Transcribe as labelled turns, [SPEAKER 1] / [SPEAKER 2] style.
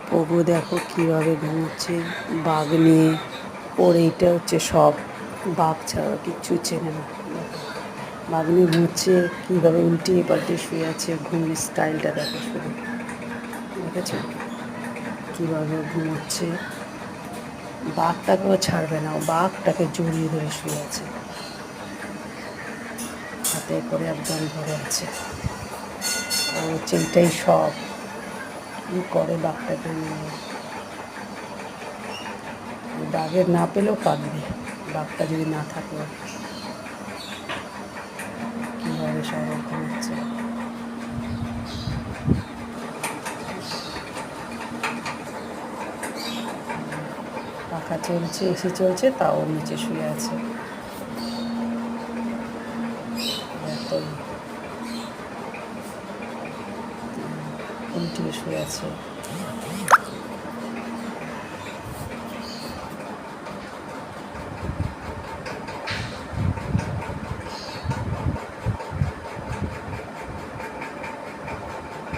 [SPEAKER 1] প্রভু দেখো কীভাবে ঘুমোচ্ছে বাঘ নিয়ে। ওর এইটা হচ্ছে সব, বাঘ ছাড়া কিচ্ছু চেনে না। বাঘ নিয়ে ঘুমোচ্ছে, কীভাবে উল্টিয়ে পাল্টে শুয়ে আছে, ঘুমের স্টাইলটা দেখো শুধু, দেখেছ কীভাবে ঘুমোচ্ছে। বাঘটাকেও ছাড়বে না, ও বাঘটাকে জড়িয়ে ধরে শুয়ে আছে, হাতে করে একদম ধরে আছে। ও হচ্ছে এইটাই সব, কী করে বাঘটাকে নিয়ে। বাঘের না পেলেও কাঁদবে, বাঘটা যদি না থাকে। কীভাবে সব ঘুমাচ্ছে। পাখা চলছে, এসি চলছে, তাও নিচে শুয়ে আছে। এতই উল্টিয়ে শুয়ে আছে।